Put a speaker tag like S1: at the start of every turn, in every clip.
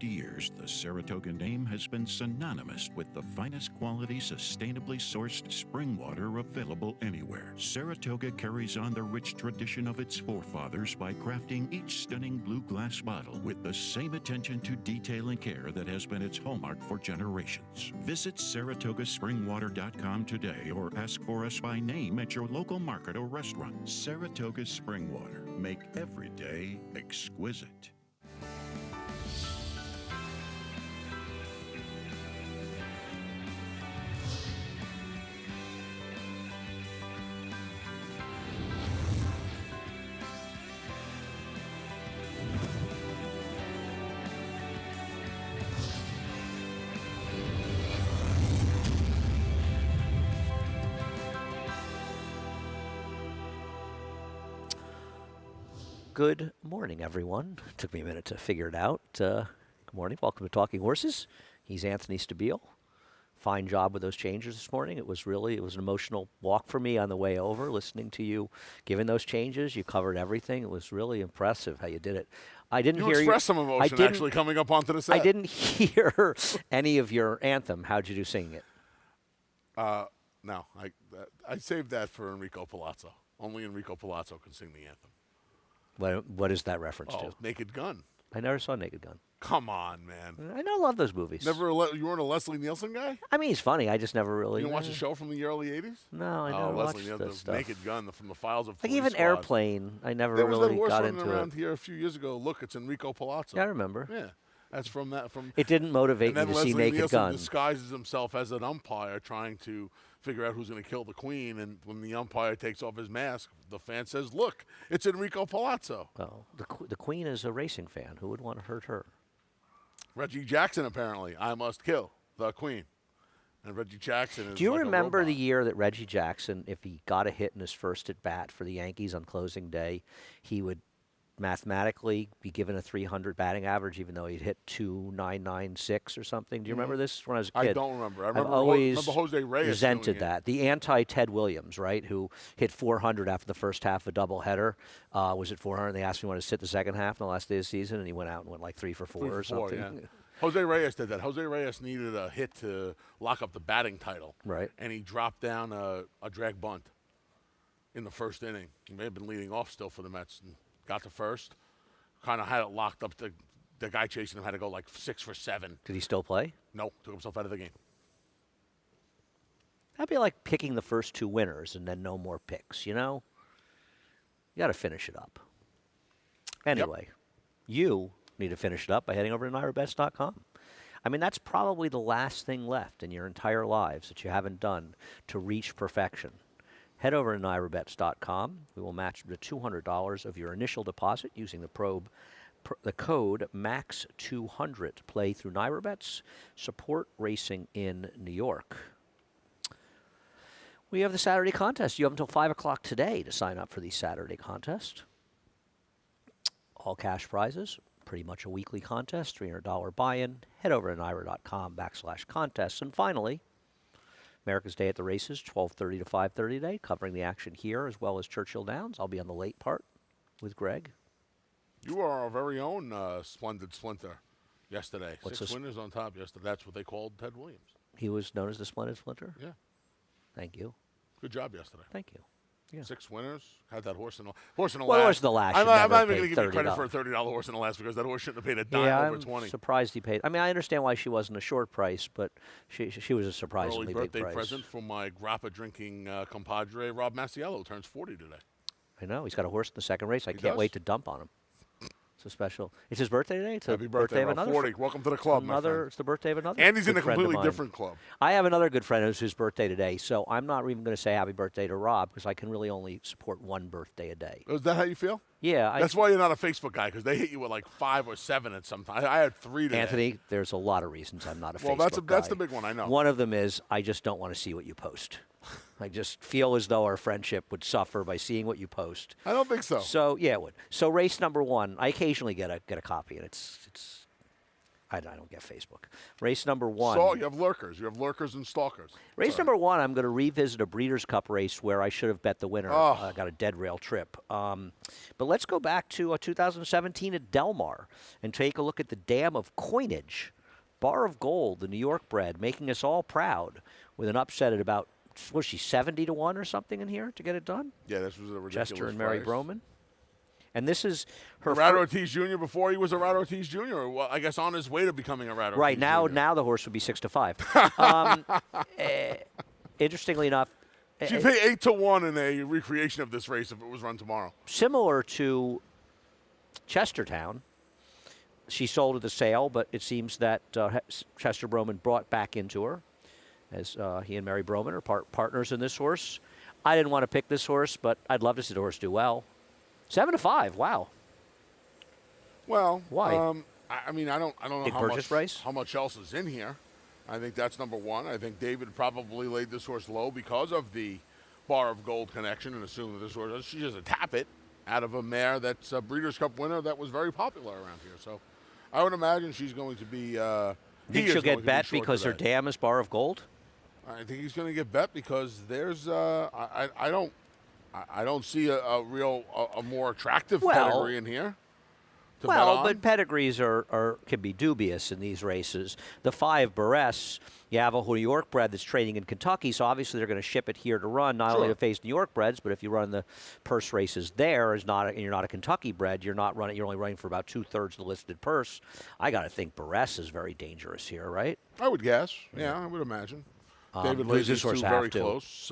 S1: 50 years, the Saratoga name has been synonymous with the finest quality, sustainably sourced spring water available anywhere. Saratoga carries on the rich tradition of its forefathers by crafting each stunning blue glass bottle with the same attention to detail and care that has been its hallmark for generations. Visit SaratogaSpringWater.com today or ask for us by name at your local market or restaurant. Saratoga Spring Water. Make every day exquisite.
S2: Good morning, everyone. Took me a minute to figure it out. Good morning. Welcome to Talking Horses. He's Anthony Stabile. Fine job with those changes this morning. It was an emotional walk for me on the way over, listening to you giving those changes. You covered everything. It was really impressive how you did it. I didn't hear you
S3: expressed some emotion actually coming up onto the set.
S2: I didn't hear any of your anthem. How'd you do singing it?
S3: No, I saved that for Enrico Palazzo. Only Enrico Palazzo can sing the anthem.
S2: What is that reference to?
S3: Naked Gun.
S2: I never saw Naked Gun.
S3: Come on, man.
S2: I love those movies.
S3: You weren't a Leslie Nielsen guy?
S2: I mean, he's funny. I just never really.
S3: You didn't watch a show from the early 80s?
S2: No, I never watched
S3: Leslie
S2: that
S3: Nielsen,
S2: stuff.
S3: Naked Gun from the files of
S2: Like
S3: Police
S2: even
S3: Squad.
S2: Airplane, I never
S3: There was
S2: really
S3: that horse
S2: got
S3: running
S2: into
S3: around
S2: it.
S3: here a few years ago. Look, it's Enrico Palazzo.
S2: Yeah, I remember.
S3: Yeah. That's from that.
S2: It didn't motivate me to see Naked
S3: Nielsen
S2: Gun.
S3: disguises himself as an umpire trying to figure out who's going to kill the queen. And when the umpire takes off his mask, the fan says, look, it's Enrico Palazzo.
S2: Oh, the queen is a racing fan. Who would want to hurt her?
S3: Reggie Jackson, apparently. I must kill the queen. And Reggie Jackson is
S2: Do you
S3: like
S2: remember
S3: a
S2: the
S3: robot.
S2: year that Reggie Jackson, if he got a hit in his first at bat for the Yankees on closing day, he would mathematically be given a 300 batting average, even though he'd hit 2,996 or something? Do you remember this when I was a kid?
S3: I don't remember. I
S2: I've
S3: remember,
S2: always
S3: Jose Reyes
S2: resented
S3: doing
S2: that. The anti-Ted Williams, right, who hit 400 after the first half of a doubleheader, was at 400. They asked me when to sit the second half in the last day of the season, and he went out and went like 3 for 4 or something.
S3: Yeah. Jose Reyes did that. Jose Reyes needed a hit to lock up the batting title.
S2: Right.
S3: And he dropped down a drag bunt in the first inning. He may have been leading off still for the Mets. And got to first. Kind of had it locked up. The guy chasing him had to go like 6 for 7.
S2: Did he still play?
S3: No, took himself out of the game.
S2: That'd be like picking the first 2 winners and then no more picks, you know? You got to finish it up. Anyway, you need to finish it up by heading over to NYRaBets.com. I mean, that's probably the last thing left in your entire lives that you haven't done to reach perfection. Head over to NYRaBets.com. We will match the $200 of your initial deposit using the code MAX200. Play through NYRaBets. Support racing in New York. We have the Saturday contest. You have until 5 o'clock today to sign up for the Saturday contest. All cash prizes. Pretty much a weekly contest. $300 buy-in. Head over to NYRA.com/contests. And finally, America's Day at the Races, 12:30 to 5:30 today, covering the action here as well as Churchill Downs. I'll be on the late part with Greg.
S3: You are our very own Splendid Splinter yesterday.
S2: What's
S3: 6 winners on top yesterday. That's what they called Ted Williams.
S2: He was known as the Splendid Splinter?
S3: Yeah.
S2: Thank you.
S3: Good job yesterday.
S2: Thank you. Yeah.
S3: 6 winners. Had that horse in the
S2: Well,
S3: last.
S2: horse in the last
S3: I'm
S2: should
S3: not
S2: never
S3: even going
S2: pay
S3: to give you credit
S2: $30.
S3: for a $30 horse in the last because that horse shouldn't have paid a dime
S2: Yeah,
S3: over
S2: I'm
S3: 20.
S2: surprised he paid. I mean, I understand why she wasn't a short price, but she was a surprisingly
S3: Early
S2: big
S3: birthday
S2: price.
S3: present from my grappa drinking compadre Rob Masiello, who turns 40 today.
S2: I know. He's got a horse in the second race. I
S3: He
S2: can't
S3: does?
S2: wait to dump on him. It's a special. It's his birthday today. It's
S3: Happy
S2: a
S3: birthday,
S2: of
S3: Rob.
S2: another
S3: 40. Welcome to the club, my friend.
S2: It's the birthday of another.
S3: And he's in
S2: good
S3: a
S2: friend of
S3: completely
S2: mine.
S3: different club.
S2: I have another good friend whose birthday today, so I'm not even going to say happy birthday to Rob because I can really only support one birthday a day.
S3: Is that how you feel?
S2: Yeah.
S3: That's why you're not a Facebook guy, because they hit you with like 5 or 7 at some time. I had 3 today.
S2: Anthony, there's a lot of reasons I'm not a
S3: Well,
S2: Facebook
S3: that's
S2: guy.
S3: the big one, I know.
S2: One of them is I just don't want to see what you post. I just feel as though our friendship would suffer by seeing what you post.
S3: I don't think so.
S2: So yeah, it would. So race number 1, I occasionally get a copy, and it's I don't get Facebook. Race number 1.
S3: So you have lurkers. You have lurkers and stalkers.
S2: Race number 1, I'm going to revisit a Breeders' Cup race where I should have bet the winner.
S3: Oh.
S2: I got a dead rail trip. But let's go back to 2017 at Del Mar and take a look at the Dam of Coinage. Bar of Gold, the New York bred, making us all proud with an upset at about, was she 70 to 1 or something in here to get it done?
S3: Yeah, this was a ridiculous
S2: Chester and Mary
S3: price.
S2: Broman. And this is her
S3: Rad Ortiz Jr. before he was a Rad Ortiz Jr. Well, I guess on his way to becoming a Rad Ortiz
S2: right now.
S3: Jr.
S2: Now the horse would be 6 to 5. Interestingly enough,
S3: She'd pay 8 to 1 in a recreation of this race if it was run tomorrow.
S2: similar to Chestertown, she sold at the sale, but it seems that Chester Broman brought back into her, as he and Mary Broman are partners in this horse. I didn't want to pick this horse, but I'd love to see the horse do well. 7 to 5. Wow.
S3: Well,
S2: Why?
S3: I mean, I don't know
S2: Big purchase price?
S3: how much else is in here. I think that's number 1. I think David probably laid this horse low because of the Bar of Gold connection and assumed that this horse, she just a tap it out of a mare that's a Breeders' Cup winner that was very popular around here. So I would imagine she's going to be.
S2: Think she'll get bet because her dam is Bar of Gold?
S3: I think he's going to get bet because there's. I don't see a real more attractive pedigree in here.
S2: Well, but pedigrees can be dubious in these races. The 5 Barres, you have a New York bred that's training in Kentucky, so obviously they're going to ship it here to run, not only to face New York breds, but if you run the purse races there, and you're not a Kentucky bred, you're only running for about 2/3 of the listed purse. I got to think Barres is very dangerous here, right?
S3: I would guess. Yeah, I would imagine. David lays these two very close.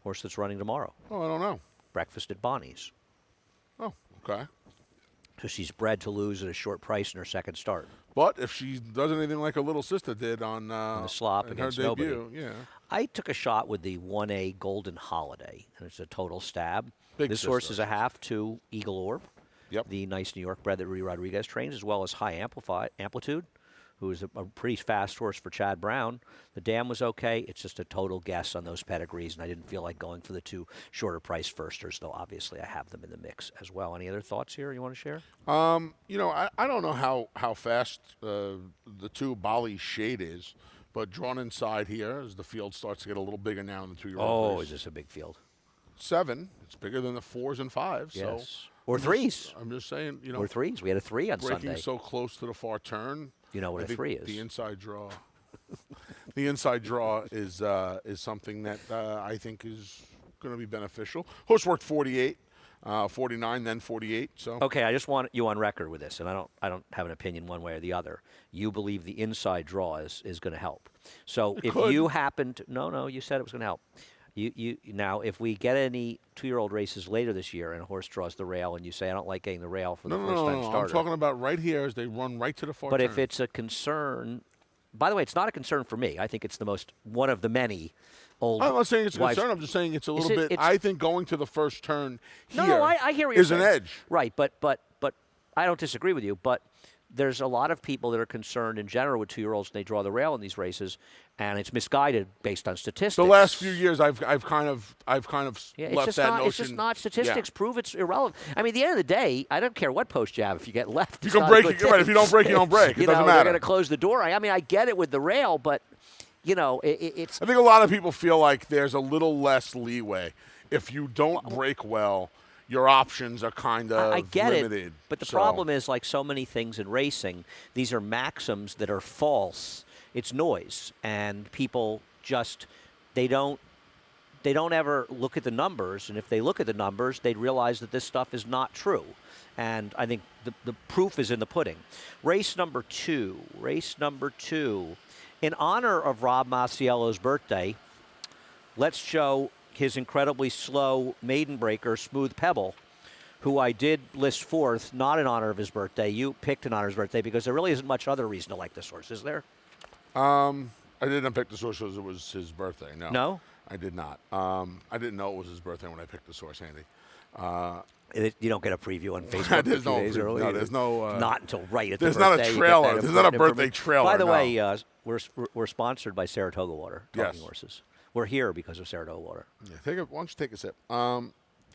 S2: Horse that's running tomorrow.
S3: Oh, I don't know.
S2: Breakfast at Bonnie's.
S3: Oh, okay.
S2: So she's bred to lose at a short price in her second start.
S3: But if she does anything like her little sister did on
S2: the slop
S3: in
S2: against
S3: her debut,
S2: nobody.
S3: yeah.
S2: I took a shot with the 1A Golden Holiday, and it's a total stab.
S3: Big
S2: this
S3: sister.
S2: horse is a half to Eagle Orb,
S3: Yep.
S2: the nice New York bred that Rudy Rodriguez trains, as well as High Amplitude, who is a pretty fast horse for Chad Brown. The dam was okay. It's just a total guess on those pedigrees, and I didn't feel like going for the 2 shorter price firsters, though obviously I have them in the mix as well. Any other thoughts here you want to share?
S3: You know, I don't know how fast the 2 Bali Shade is, but drawn inside here as the field starts to get a little bigger now in the 2-year-old race.
S2: Is this a big field?
S3: 7. It's bigger than the 4s and 5s.
S2: Yes.
S3: So
S2: or 3s.
S3: I'm just saying, you know.
S2: Or 3s. We had a 3 on
S3: breaking
S2: Sunday.
S3: so close to the far turn.
S2: You know what
S3: I
S2: a
S3: think
S2: 3 is.
S3: The inside draw. The inside draw is something that I think is going to be beneficial. Horse worked 48, 49, then 48. So
S2: okay, I just want you on record with this, and I don't have an opinion one way or the other. You believe the inside draw is going to help. So if you happen to no, you said it was going to help. You now, if we get any 2-year-old races later this year and a horse draws the rail and you say, I don't like getting the rail for the first-time starter.
S3: I'm talking about right here as they run right to the far
S2: But
S3: turn.
S2: if it's a concern, by the way, it's not a concern for me. I think it's one of the many old.
S3: I'm not saying it's a
S2: wives-
S3: concern. I'm just saying it's a little bit.
S2: it's-
S3: I think going to the first turn here
S2: No, I hear what you're
S3: is an
S2: saying.
S3: edge.
S2: Right, but I don't disagree with you. But there's a lot of people that are concerned in general with 2-year-olds when they draw the rail in these races, and it's misguided based on statistics.
S3: The last few years, I've kind of
S2: it's
S3: left
S2: just
S3: that
S2: not,
S3: notion.
S2: It's just not statistics
S3: Yeah.
S2: prove it's irrelevant. I mean, at the end of the day, I don't care what post you have. If you get left,
S3: You
S2: it's
S3: can
S2: not a
S3: break
S2: good
S3: it, right,
S2: thing.
S3: if you don't break, you don't break. It doesn't
S2: They're
S3: matter.
S2: going to close the door. I mean, I get it with the rail, but it's.
S3: I think a lot of people feel like there's a little less leeway if you don't break well. Your options are kind of
S2: I get
S3: limited.
S2: it, but the
S3: So-
S2: problem is, like so many things in racing, these are maxims that are false. It's noise, and people just they don't ever look at the numbers, and if they look at the numbers, they'd realize that this stuff is not true. And I think the proof is in the pudding. Race number two. In honor of Rob Masiello's birthday, let's show his incredibly slow maiden breaker, Smooth Pebble, who I did list fourth, not in honor of his birthday. You picked in honor of his birthday because there really isn't much other reason to like this horse, is there?
S3: I didn't pick this horse because it was his birthday. No.
S2: No?
S3: I did not. I didn't know it was his birthday when I picked this horse, Andy.
S2: You don't get a preview on Facebook
S3: There's
S2: a few
S3: no
S2: days
S3: preview.
S2: early.
S3: No, there's no,
S2: not until right at
S3: there's
S2: the
S3: not a
S2: birthday.
S3: trailer. There's not a birthday trailer,
S2: By the
S3: no.
S2: way, we're sponsored by Saratoga Water, talking
S3: Yes.
S2: horses. We're here because of Saratoga Water.
S3: Yeah, why don't you take a sip?
S2: I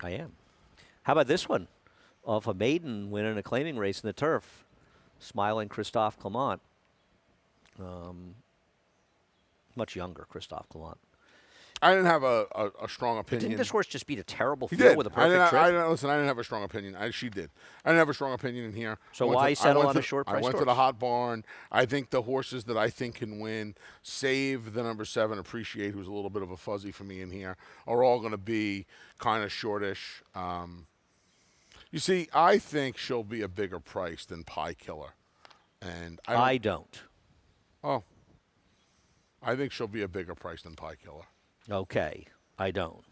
S2: am. How about this one? Of a maiden winning a claiming race in the turf, smiling Christophe Clement. Much younger, Christophe Clement.
S3: I didn't have a strong opinion.
S2: Didn't this horse just beat a terrible
S3: He
S2: field
S3: did.
S2: with a perfect trip?
S3: Listen, I didn't have a strong opinion. She did. I didn't have a strong opinion in here.
S2: So why settle on a short price
S3: I went
S2: horse?
S3: to the hot barn. I think the horses that I think can win, save the number 7, Appreciate, who's a little bit of a fuzzy for me in here, are all going to be kind of shortish. You see, I think she'll be a bigger price than Pie Killer. And
S2: I don't.
S3: Oh. I think she'll be a bigger price than Pie Killer.
S2: Okay. I don't.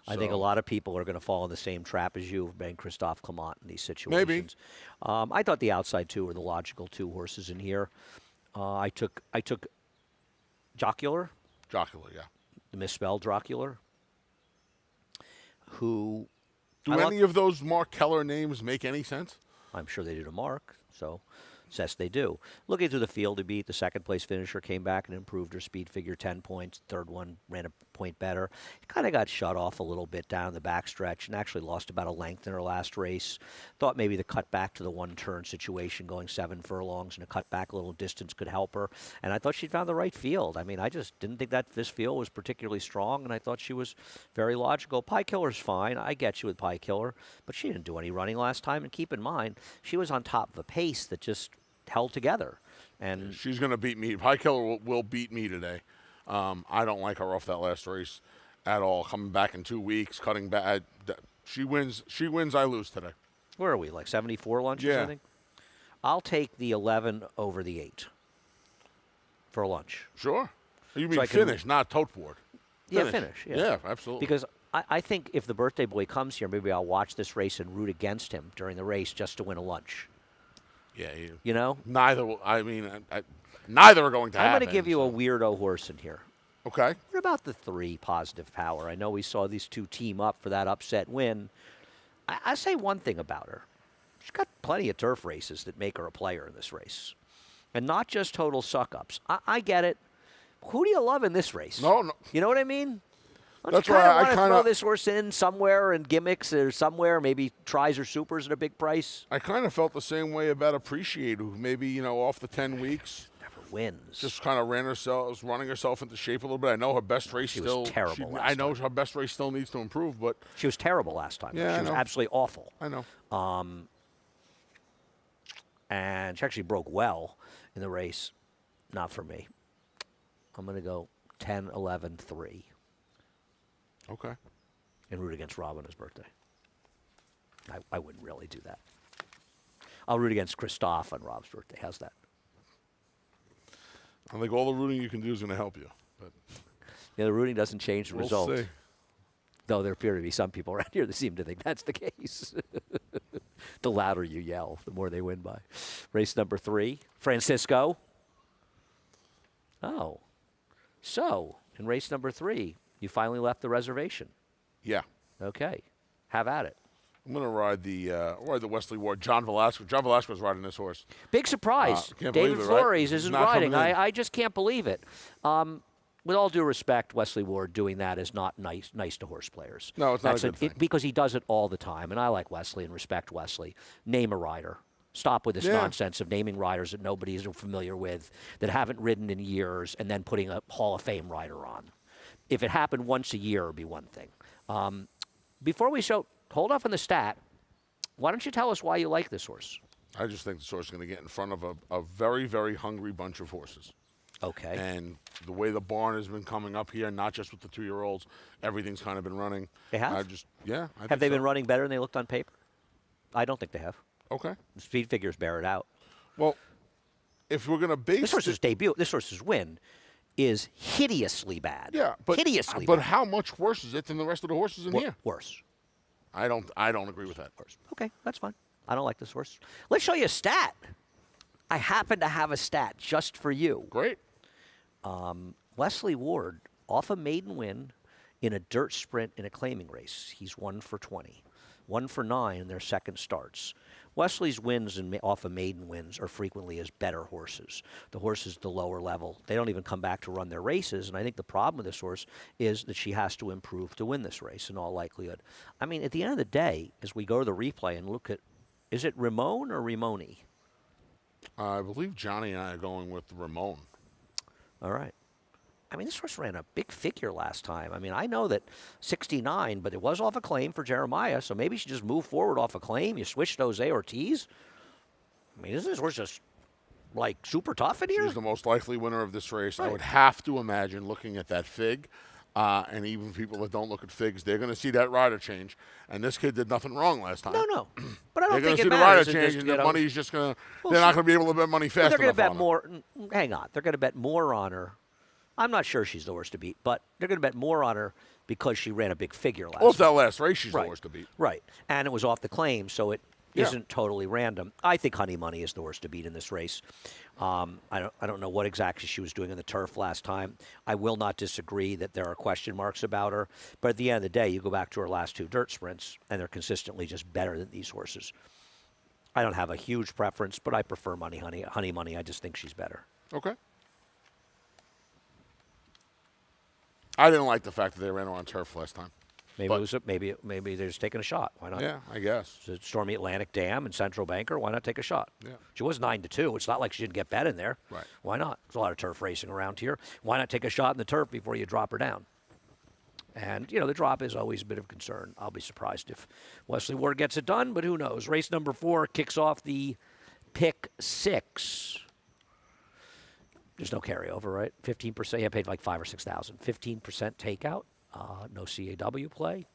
S2: I think a lot of people are going to fall in the same trap as you, being Christophe Clement in these situations.
S3: Maybe.
S2: I thought the outside 2 were the logical 2 horses in here. I took Jocular.
S3: Jocular, yeah.
S2: The misspelled Jocular. Who?
S3: Do any of those Mark Keller names make any sense?
S2: I'm sure they do to Mark. So. Yes, they do. Looking through the field, he beat the second-place finisher, came back and improved her speed figure 10 points. Third one ran a point better. Kind of got shut off a little bit down the backstretch and actually lost about a length in her last race. Thought maybe the cut back to the one-turn situation, going 7 furlongs and a cut back a little distance could help her. And I thought she'd found the right field. I mean, I just didn't think that this field was particularly strong, and I thought she was very logical. Pie Killer's fine. I get you with Pie Killer, but she didn't do any running last time. And keep in mind, she was on top of a pace that just held together, and
S3: she's going to beat me. Pie Killer will beat me today. I don't like her off that last race at all. Coming back in 2 weeks, cutting back. She wins. I lose today.
S2: Where are we? Like 74 lunches,
S3: yeah.
S2: I think. I'll take the 11 over the 8 for lunch.
S3: Sure. You mean finish, not tote board?
S2: Yeah, finish.
S3: Yeah, absolutely.
S2: Because I think if the birthday boy comes here, maybe I'll watch this race and root against him during the race just to win a lunch.
S3: Yeah,
S2: you know?
S3: Neither will. I mean, neither are going to happen.
S2: I'm going to give you a weirdo horse in here.
S3: Okay.
S2: What about the 3 Positive Power? I know we saw these 2 team up for that upset win. I say one thing about her. She's got plenty of turf races that make her a player in this race. And not just total suck-ups. I get it. Who do you love in this race?
S3: No.
S2: You know what I mean?
S3: That's why I kind of
S2: throw this horse in somewhere in gimmicks or somewhere, maybe tries or supers at a big price.
S3: I kind of felt the same way about Appreciate, who maybe, off the 10 weeks.
S2: Never wins.
S3: Just kind of running herself into shape a little bit. I know her best race
S2: she
S3: still.
S2: Was terrible
S3: I know her best race still needs to improve, but.
S2: She was terrible last time.
S3: Yeah,
S2: she was absolutely awful.
S3: I know.
S2: And she actually broke well in the race. Not for me. I'm going to go 10, 11, 3.
S3: Okay.
S2: And root against Rob on his birthday. I wouldn't really do that. I'll root against Christophe on Rob's birthday. How's that?
S3: I think all the rooting you can do is going to help you. But
S2: yeah, the rooting doesn't change the result.
S3: See.
S2: Though there appear to be some people around here that seem to think that's the case. The louder you yell, the more they win by. Race number 3, Francisco. Oh. So, in race number 3, you finally left the reservation.
S3: Yeah.
S2: Okay. Have at it.
S3: I'm going to ride the Wesley Ward. John Velasquez. John Velasquez is riding this horse.
S2: Big surprise. David Flores isn't riding. I just can't believe it. With all due respect, Wesley Ward doing that is not nice to horse players.
S3: No, it's not a good thing.
S2: Because he does it all the time, and I like Wesley and respect Wesley. Name a rider. Stop with this nonsense of naming riders that nobody is familiar with, that haven't ridden in years, and then putting a Hall of Fame rider on. If it happened once a year, it would be one thing. Before we hold off on the stat, why don't you tell us why you like this horse?
S3: I just think this horse is going to get in front of a very, very hungry bunch of horses.
S2: Okay.
S3: And the way the barn has been coming up here, not just with the 2-year-olds, everything's kind of been running.
S2: They have?
S3: Have
S2: they been running better than they looked on paper? I don't think they have.
S3: Okay.
S2: The speed figures bear it out.
S3: Well, if we're going to base
S2: this horse's win is hideously bad.
S3: Yeah, but
S2: hideously
S3: but
S2: bad.
S3: How much worse is it than the rest of the horses in here?
S2: Worse.
S3: I don't agree with that.
S2: Worse. Okay, that's fine. I don't like this horse. Let's show you a stat. I happen to have a stat just for you.
S3: Great.
S2: Wesley Ward off a maiden win in a dirt sprint in a claiming race. He's 1 for 20. 1 for 9 in their second starts. Wesley's wins off of maiden wins are frequently as better horses. The horses at the lower level, they don't even come back to run their races, and I think the problem with this horse is that she has to improve to win this race in all likelihood. I mean, at the end of the day, as we go to the replay and look at, is it Ramon or Rimoni?
S3: I believe Johnny and I are going with Ramon.
S2: All right. I mean, this horse ran a big figure last time. I mean, I know that 69, but it was off a claim for Jeremiah, so maybe you should just move forward off a claim. You switched Jose Ortiz. I mean, isn't this horse just, like, super tough in here?
S3: She's the most likely winner of this race.
S2: Right.
S3: I would have to imagine, looking at that fig, and even people that don't look at figs, they're going to see that rider change. And this kid did nothing wrong last time.
S2: No. But I don't
S3: They're going
S2: think
S3: to
S2: it
S3: see the
S2: matters.
S3: rider change,
S2: Just,
S3: and the money's just going to – they're
S2: she-
S3: not going to be able to bet money fast
S2: They're going to
S3: enough
S2: bet
S3: on her.
S2: more. Hang on. They're going to bet more on her. I'm not sure she's the horse to beat, but they're going to bet more on her because she ran a big figure last
S3: Well, it's
S2: time.
S3: that last race she's
S2: Right.
S3: the horse to beat.
S2: Right. And it was off the claim, so it
S3: Yeah.
S2: isn't totally random. I think Honey Money is the horse to beat in this race. I don't know what exactly she was doing in the turf last time. I will not disagree that there are question marks about her. But at the end of the day, you go back to her last 2 dirt sprints, and they're consistently just better than these horses. I don't have a huge preference, but I prefer Honey Money. I just think she's better.
S3: Okay. I didn't like the fact that they ran her on turf last time.
S2: Maybe
S3: But-
S2: it was maybe they're just taking a shot. Why not?
S3: Yeah, I guess.
S2: It's a Stormy Atlantic Dam and Central Banker. Why not take a shot?
S3: Yeah.
S2: She was 9-2. It's not like she didn't get bet in there.
S3: Right.
S2: Why not? There's a lot of turf racing around here. Why not take a shot in the turf before you drop her down? And, the drop is always a bit of concern. I'll be surprised if Wesley Ward gets it done, but who knows? Race number 4 kicks off the pick 6. There's no carryover, right? 15%. Yeah, paid like $5,000 or $6,000. 15% takeout. No CAW play.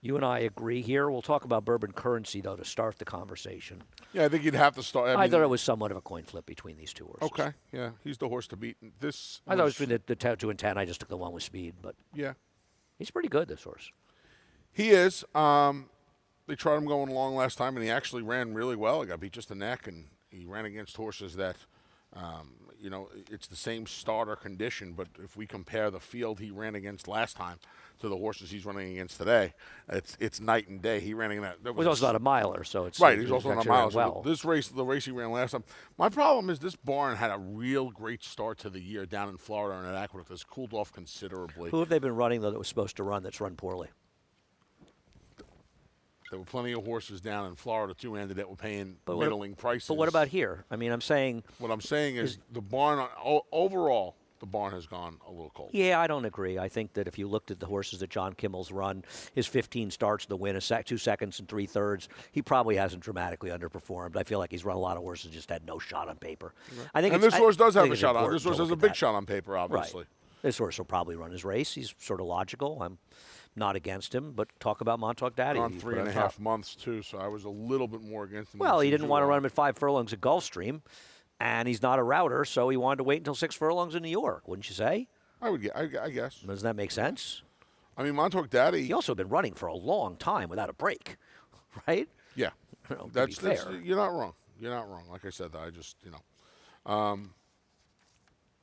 S2: You and I agree here. We'll talk about Bourbon Currency, though, to start the conversation.
S3: Yeah, I think you'd have to start.
S2: I thought it was somewhat of a coin flip between these 2 horses.
S3: Okay, yeah, he's the horse to beat. This
S2: I thought it was between the 2 and 10. I just took the one with speed, but
S3: yeah,
S2: he's pretty good, this horse.
S3: he is. They tried him going long last time, and he actually ran really well. He got beat just the neck, and he ran against horses that, it's the same starter condition. But if we compare the field he ran against last time to the horses he's running against today, it's night and day. He ran in that.
S2: Well, he's also not a miler, so it's
S3: Right, he's also on a
S2: actually
S3: mile.
S2: ran
S3: So
S2: well.
S3: this race, the race he ran last time. My problem is this barn had a real great start to the year down in Florida, and at Aqueduct has cooled off considerably.
S2: Who have they been running, though, that was supposed to run that's run poorly?
S3: There were plenty of horses down in Florida too, Andy, that were paying
S2: But
S3: middling prices.
S2: But what about here? I mean, I'm saying,
S3: What I'm saying is the barn overall, the barn has gone a little cold.
S2: yeah, I don't agree. I think that if you looked at the horses that John Kimmel's run, his 15 starts to win, 2 seconds and 3/3, he probably hasn't dramatically underperformed. I feel like he's run a lot of horses that just had no shot on paper. I think
S3: And
S2: it's-
S3: this horse does
S2: I
S3: have
S2: think
S3: a
S2: it's
S3: shot on.
S2: important
S3: This horse
S2: to
S3: has a
S2: look at
S3: big
S2: that.
S3: shot on paper, obviously.
S2: Right. This horse will probably run his race. He's sort of logical. I'm not against him, but talk about Montauk Daddy.
S3: On
S2: He's
S3: 3.5
S2: put on top.
S3: months too, so I was a little bit more against him.
S2: Well,
S3: than
S2: he didn't
S3: you
S2: want to
S3: were.
S2: run him at 5 furlongs at Gulfstream, and he's not a router, so he wanted to wait until 6 furlongs in New York, wouldn't you say?
S3: I guess.
S2: Doesn't that make sense?
S3: I mean, Montauk Daddy.
S2: He also been running for a long time without a break, right?
S3: Yeah,
S2: You know, to
S3: that's
S2: be fair.
S3: you're not wrong. You're not wrong. Like I said, I just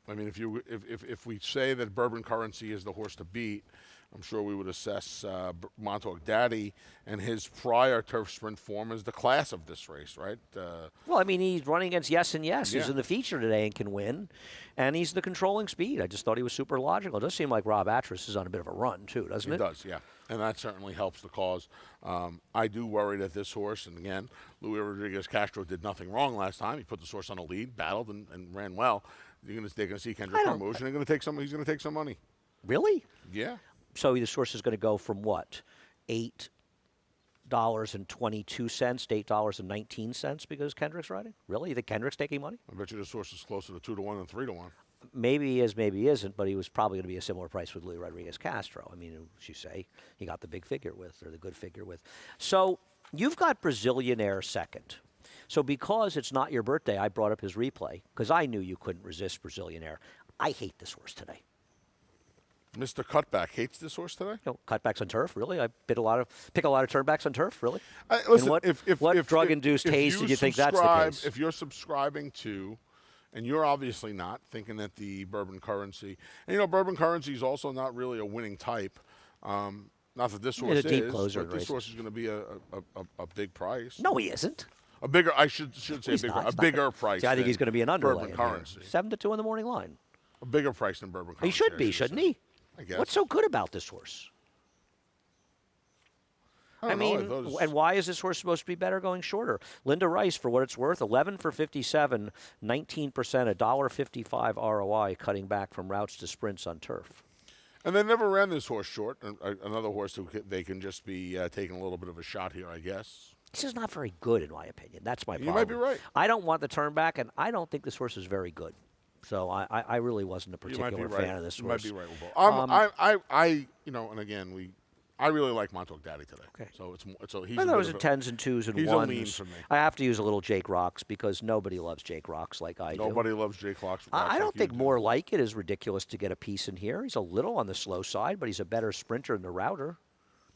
S3: I mean, if we say that Bourbon Currency is the horse to beat, I'm sure we would assess Montauk Daddy and his prior turf sprint form as the class of this race, right?
S2: Well, I mean, he's running against Yes and Yes. He's
S3: Yeah.
S2: in the feature today and can win, and he's the controlling speed. I just thought he was super logical. It does seem like Rob Atras is on a bit of a run, too, doesn't it?
S3: It does, yeah. And that certainly helps the cause. I do worry that this horse, and again, Luis Rodriguez Castro did nothing wrong last time. He put the horse on a lead, battled, and ran well. They're going to see Kendrick Carmouche, and they're going to take some. He's going to take some money.
S2: Really?
S3: Yeah.
S2: So the source is going to go from what? $8.22 to $8.19 because Kendrick's riding? Really? You think Kendrick's taking money?
S3: I bet you this horse is closer to 2-1 than 3-1.
S2: Maybe he is, maybe he isn't, but he was probably going to be a similar price with Luis Rodriguez Castro. I mean, as you say, he got the big figure with, or the good figure with. So you've got Brazilianaire second. So because it's not your birthday, I brought up his replay because I knew you couldn't resist Brazilianaire. I hate this horse today.
S3: Mr. Cutback hates this horse today.
S2: Cutbacks on turf, really? I pick a lot of turnbacks on turf, really?
S3: Listen,
S2: what drug-induced haze did you think that's the case?
S3: If you're subscribing to, and you're obviously not, thinking that the Bourbon Currency, and Bourbon Currency is also not really a winning type. Not that this horse
S2: a deep
S3: is,
S2: closer
S3: but this horse is going to be a big price.
S2: No, he isn't.
S3: A bigger, I should say
S2: He's
S3: bigger,
S2: not.
S3: a
S2: It's not
S3: bigger
S2: gonna-
S3: price.
S2: See, I think
S3: than
S2: he's going to be an underlay.
S3: Bourbon Currency.
S2: 7-2 in the morning line.
S3: A bigger price than Bourbon Currency.
S2: He should
S3: I
S2: be, shouldn't
S3: say.
S2: he?
S3: I guess.
S2: What's so good about this horse?
S3: I don't know. I thought it was-
S2: and why is this horse supposed to be better going shorter? Linda Rice, for what it's worth, 11 for 57, 19%, $1.55 ROI, cutting back from routes to sprints on turf.
S3: And they never ran this horse short. Another horse who they can just be taking a little bit of a shot here, I guess.
S2: This is not very good, in my opinion. That's my problem.
S3: You might be right.
S2: I don't want the turn back, and I don't think this horse is very good. So I really wasn't a particular fan of this horse.
S3: You might be right, Will. And again, I really like Montauk Daddy today.
S2: Okay.
S3: So he's.
S2: I thought it was a 10s and 2s and
S3: he's
S2: 1s.
S3: a lean for me.
S2: I have to use a little Jake Rocks because nobody loves Jake Rocks like I do.
S3: Nobody loves Jake Rocks.
S2: I don't
S3: like
S2: think
S3: you
S2: more like it is ridiculous to get a piece in here. He's a little on the slow side, but he's a better sprinter than the router.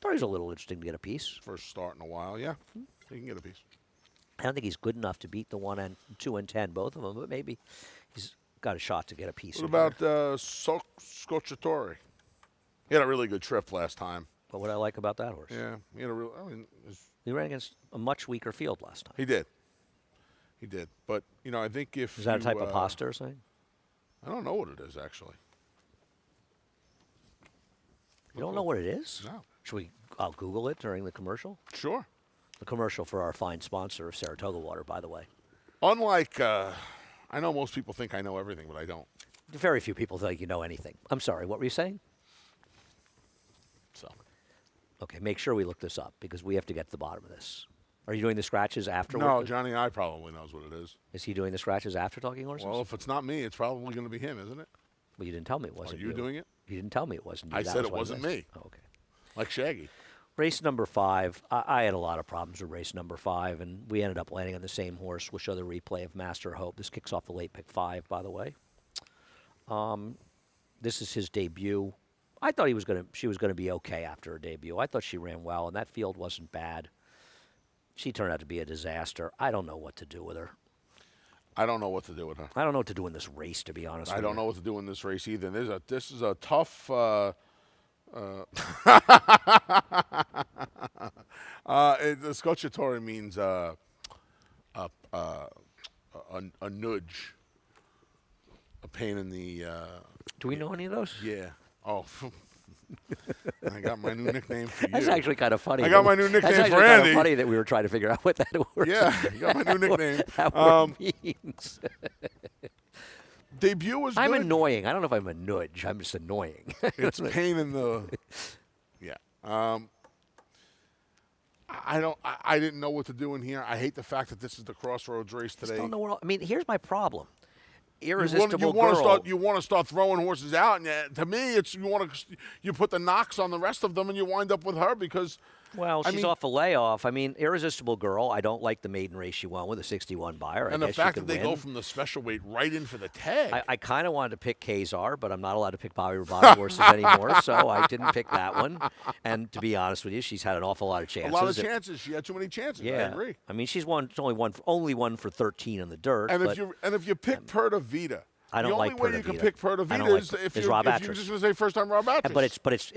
S2: Thought he was a little interesting to get a piece.
S3: First start in a while, yeah. He can get a piece.
S2: I don't think he's good enough to beat the 1 and 2 and 10, both of them, but maybe he's got a shot to get a piece.
S3: What about Scocciatore? He had a really good trip last time.
S2: What would I like about that horse?
S3: Yeah, he had a real.
S2: He ran against a much weaker field last time.
S3: He did. But I think if
S2: is that a type of pasta or something?
S3: I don't know what it is actually.
S2: You don't know what it is?
S3: No.
S2: Should we? I'll Google it during the commercial.
S3: Sure.
S2: The commercial for our fine sponsor of Saratoga Water, by the way.
S3: Unlike, I know most people think I know everything, but I don't.
S2: Very few people think you know anything. I'm sorry. What were you saying?
S3: So.
S2: Okay, make sure we look this up because we have to get to the bottom of this. Are you doing the scratches after?
S3: No, Johnny I probably knows what it is.
S2: Is he doing the scratches after Talking Horses?
S3: Well, if it's not me, it's probably going to be him, isn't it?
S2: Well, you didn't tell me it wasn't
S3: you doing it?
S2: You didn't tell me it wasn't you.
S3: I
S2: That
S3: said
S2: was
S3: it
S2: why I
S3: wasn't
S2: missed.
S3: me.
S2: Oh, okay.
S3: Like Shaggy.
S2: Race number 5, I had a lot of problems with race number 5, and we ended up landing on the same horse. We'll show the replay of Master Hope. This kicks off the late pick 5, by the way. This is his debut. I thought she was gonna be okay after her debut. I thought she ran well, and that field wasn't bad. She turned out to be a disaster. I don't know what to do with her.
S3: I don't know what to do with her.
S2: I don't know what to do in this race, to be honest.
S3: I don't know what to do in this race either. This is a tough. The Scocciatore means a nudge, a pain in the.
S2: Do we know any of those?
S3: Yeah. Oh. I got my new nickname for you.
S2: That's actually kind of funny.
S3: I got my new nickname
S2: That's actually
S3: for
S2: kind
S3: Andy.
S2: of funny that we were trying to figure out what that word.
S3: Yeah, you got my new nickname.
S2: That word means.
S3: Debut was
S2: I'm
S3: good.
S2: annoying. I don't know if I'm a nudge. I'm just annoying.
S3: It's pain in the. Yeah. I didn't know what to do in here. I hate the fact that this is the Crossroads race today.
S2: I don't know where. I mean, here's my problem. Irresistible
S3: you want to start throwing horses out, and to me, it's you put the knocks on the rest of them, and you wind up with her because.
S2: Well, she's off a layoff. I mean, Irresistible Girl. I don't like the maiden race she won with a 61 buyer.
S3: And the fact that they go from the special weight right in for the tag.
S2: I kind of wanted to pick Kazar, but I'm not allowed to pick Bobby Roboto horses anymore, so I didn't pick that one. And to be honest with you, she's had an awful lot of chances.
S3: A lot of chances. She had too many chances.
S2: Yeah.
S3: I agree.
S2: I mean, she's only won for 13 in the dirt.
S3: And if you pick Perta Vida.
S2: I don't like
S3: The only way you can pick Perta Vida is if you're just going to say first-time Rob Atras.
S2: But it's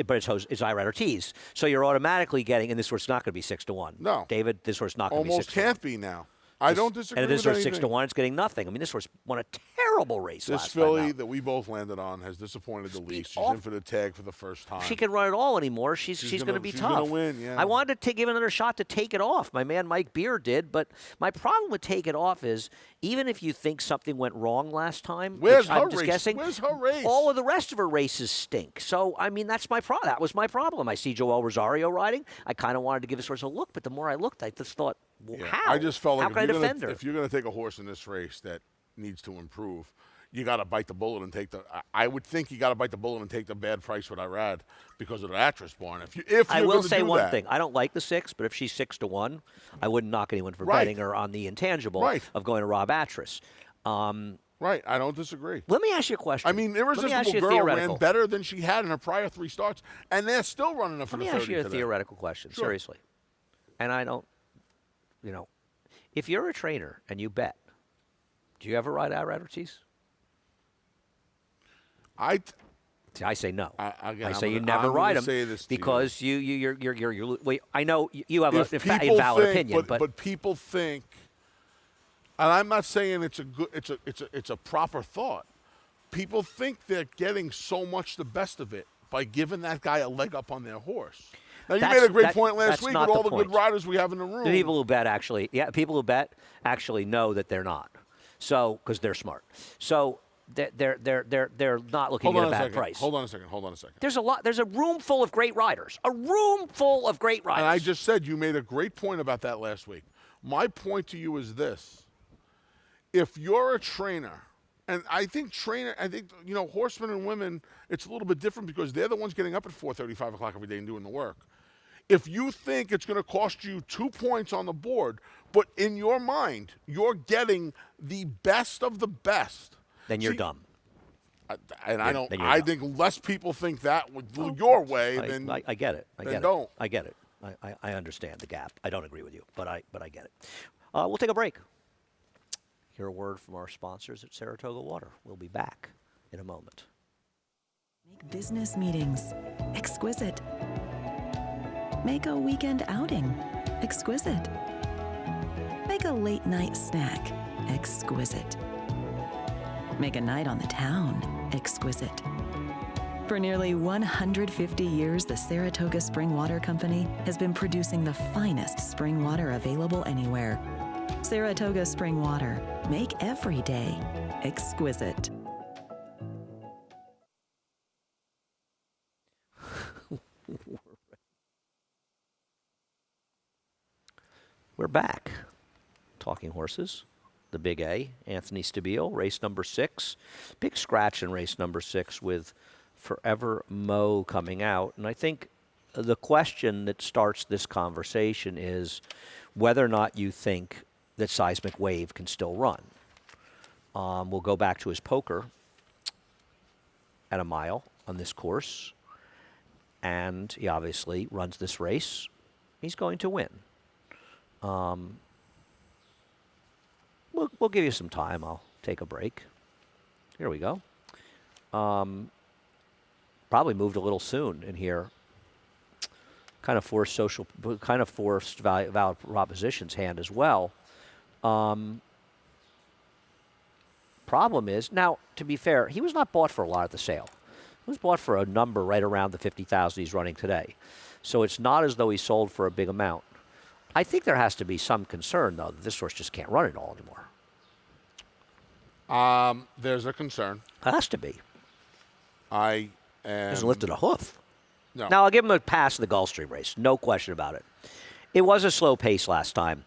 S2: Irider Ortiz. So you're automatically getting, and this horse is not going to be 6-1.
S3: No,
S2: David, this horse is not going to be 6-1.
S3: Almost can't be now. I don't disagree.
S2: And
S3: with
S2: this horse
S3: anything.
S2: 6-1, it's getting nothing. I mean, this horse won a terrible race last
S3: This filly
S2: time out.
S3: that we both landed on has disappointed the least. She's in for the tag for the first time.
S2: She can run it all anymore. She's going to be
S3: she's
S2: tough.
S3: Gonna win, yeah.
S2: I wanted to give another shot to Take It Off. My man Mike Beer did, but my problem with Take It Off is even if you think something went wrong last time,
S3: Where's
S2: I'm
S3: her
S2: just
S3: race?
S2: guessing,
S3: Where's her race?
S2: all of the rest of her races stink. So I mean, that was my problem. I see Joel Rosario riding. I kind of wanted to give this horse a look, but the more I looked, I just thought, well, how?
S3: I just felt like
S2: how can I defend her?
S3: If you're going to take a horse in this race that needs to improve, you got to bite the bullet and take the. I would think you got to bite the bullet and take the bad price with Irad because of the Atras barn.
S2: I will say one thing: I don't like the 6, but if she's 6-1, I wouldn't knock anyone for betting her on the intangible of going to Rob Atras.
S3: Right, I don't disagree.
S2: Let me ask you a question.
S3: I mean, Irresistible Girl ran better than she had in her prior 3 starts, and they're still running her for the 30
S2: Let me ask you a
S3: today.
S2: theoretical question, seriously. And I don't, if you're a trainer and you bet, do you ever ride Irad Ortiz? I say no. I say you never ride him because you're. Well, I know you have an invalid opinion,
S3: but people think, and I'm not saying it's a good, it's a proper thought. People think they're getting so much the best of it by giving that guy a leg up on their horse. Now, you made a great point last week with all the good
S2: point.
S3: riders we have in the room.
S2: The people who bet people who bet actually know that they're not. So, because they're smart. So they're not looking at a bad price.
S3: Hold on a second.
S2: There's a room full of great riders. And
S3: I just said you made a great point about that last week. My point to you is this. If you're a trainer, and I think horsemen and women, it's a little bit different because they're the ones getting up at 4:30, 5 o'clock every day and doing the work. If you think it's going to cost you 2 points on the board, but in your mind, you're getting the best of the best.
S2: Then you're dumb.
S3: I think less people think that your way than
S2: I get it. I get it. I understand the gap. I don't agree with you, but I get it. We'll take a break. Hear a word from our sponsors at Saratoga Water. We'll be back in a moment.
S4: Make business meetings exquisite. Make a weekend outing exquisite. Make a late night snack exquisite. Make a night on the town exquisite. For nearly 150 years, the Saratoga Spring Water Company has been producing the finest spring water available anywhere. Saratoga Spring Water. Make every day exquisite.
S2: We're back. Talking horses. The Big A, Anthony Stabile, race number 6. Big scratch in race number 6 with Forever Mo coming out. And I think the question that starts this conversation is whether or not you think that Seismic Wave can still run. We'll go back to his poker at a mile on this course. And he obviously runs this race. He's going to win. We'll give you some time. I'll take a break. Here we go. Probably moved a little soon in here. Kind of forced valid proposition's hand as well. Problem is, now, to be fair, he was not bought for a lot at the sale. He was bought for a number right around the 50,000 he's running today. So it's not as though he sold for a big amount. I think there has to be some concern, though, that this horse just can't run it all anymore.
S3: There's a concern.
S2: It has to be.
S3: He
S2: hasn't lifted a hoof.
S3: No.
S2: Now, I'll give him a pass in the Gulfstream race. No question about it. It was a slow pace last time,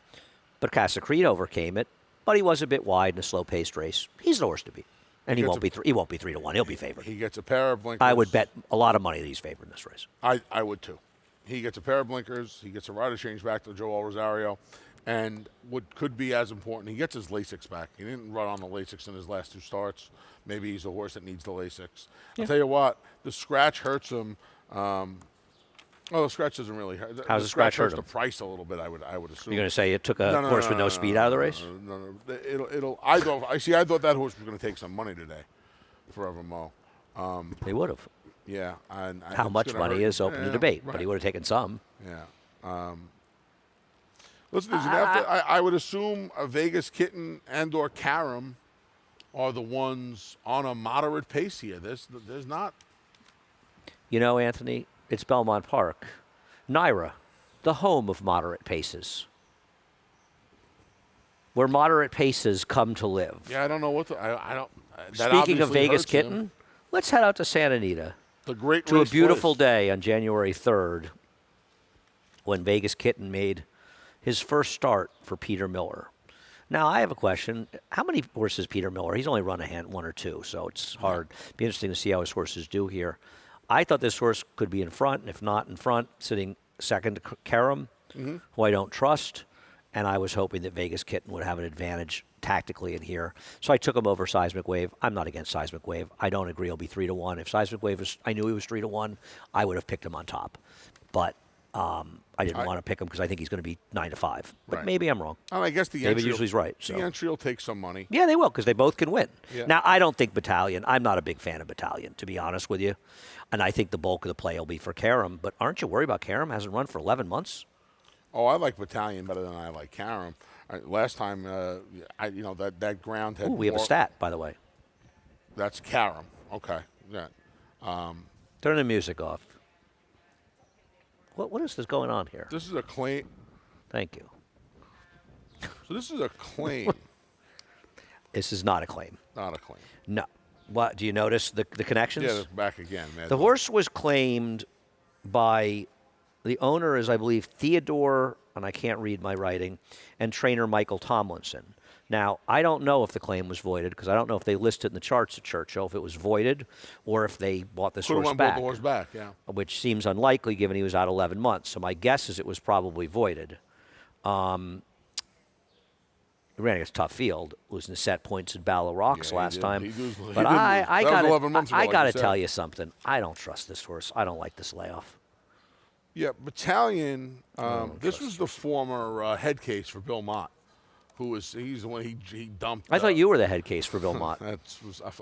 S2: but Casa Creed overcame it. But he was a bit wide in a slow-paced race. He's the horse to beat. And he won't be 3-1. He'll be favored.
S3: He gets a pair of blinkers.
S2: I would bet a lot of money that he's favored in this race.
S3: I would, too. He gets a pair of blinkers. He gets a rider change back to Joel Rosario. And what could be as important, he gets his Lasix back. He didn't run on the Lasix in his last 2 starts. Maybe he's a horse that needs the Lasix. Yeah. I'll tell you what, the scratch hurts him. The scratch doesn't really hurt.
S2: How's the scratch hurt him?
S3: The price a little bit, I would assume.
S2: You're going to say it took a horse with no speed out of the race?
S3: No. I thought that horse was going to take some money today, Forever Mo.
S2: He would have.
S3: Yeah.
S2: How much money is open to debate, right. But he would have taken some.
S3: Yeah. Listen, I would assume a Vegas Kitten and or Karam are the ones on a moderate pace here. There's not.
S2: You know, Anthony, it's Belmont Park. Naira, the home of moderate paces. Where moderate paces come to live.
S3: Yeah, I don't know what to, I don't.
S2: Speaking of Vegas Kitten, let's head out to Santa Anita.
S3: The great
S2: to a beautiful day on January 3rd when Vegas Kitten made his first start for Peter Miller. Now, I have a question. How many horses Peter Miller? He's only run one or two, so it's hard. Be interesting to see how his horses do here. I thought this horse could be in front, and if not in front, sitting second to Karam, who I don't trust, and I was hoping that Vegas Kitten would have an advantage tactically in here. So I took him over Seismic Wave. I'm not against Seismic Wave. I don't agree he'll be 3-1. If Seismic Wave I knew he was 3-1, I would have picked him on top. But I didn't want to pick him because I think he's going to be 9-5. But
S3: right.
S2: Maybe I'm wrong.
S3: I guess the
S2: David usually's right. So.
S3: The entry will take some money.
S2: Yeah, they will because they both can win.
S3: Yeah.
S2: Now, I don't think Battalion. I'm not a big fan of Battalion, to be honest with you. And I think the bulk of the play will be for Karam. But aren't you worried about Karam? Hasn't run for 11 months.
S3: Oh, I like Battalion better than I like Karam. Last time, that ground had.
S2: Ooh, we have a stat, by the way.
S3: That's Karam. Okay. Yeah.
S2: Turn the music off. What is this going on here?
S3: This is a claim.
S2: Thank you.
S3: So this is a claim.
S2: This is not a claim.
S3: Not a claim.
S2: No. What, do you notice the connections?
S3: Yeah, they're back again, man.
S2: The horse was claimed by the owner is, I believe, Theodore, and I can't read my writing, and trainer Michael Tomlinson. Now, I don't know if the claim was voided because I don't know if they listed in the charts at Churchill if it was voided or if they bought this horse back.
S3: The horse back, yeah.
S2: Which seems unlikely given he was out 11 months. So my guess is it was probably voided. He ran against a tough field, losing the set points in Battle of Rocks last time. But I got to tell you something. I don't trust this horse. I don't like this layoff.
S3: Yeah, Battalion. This was the former head case for Bill Mott, he's the one he dumped.
S2: I thought you were the head case for Bill Mott.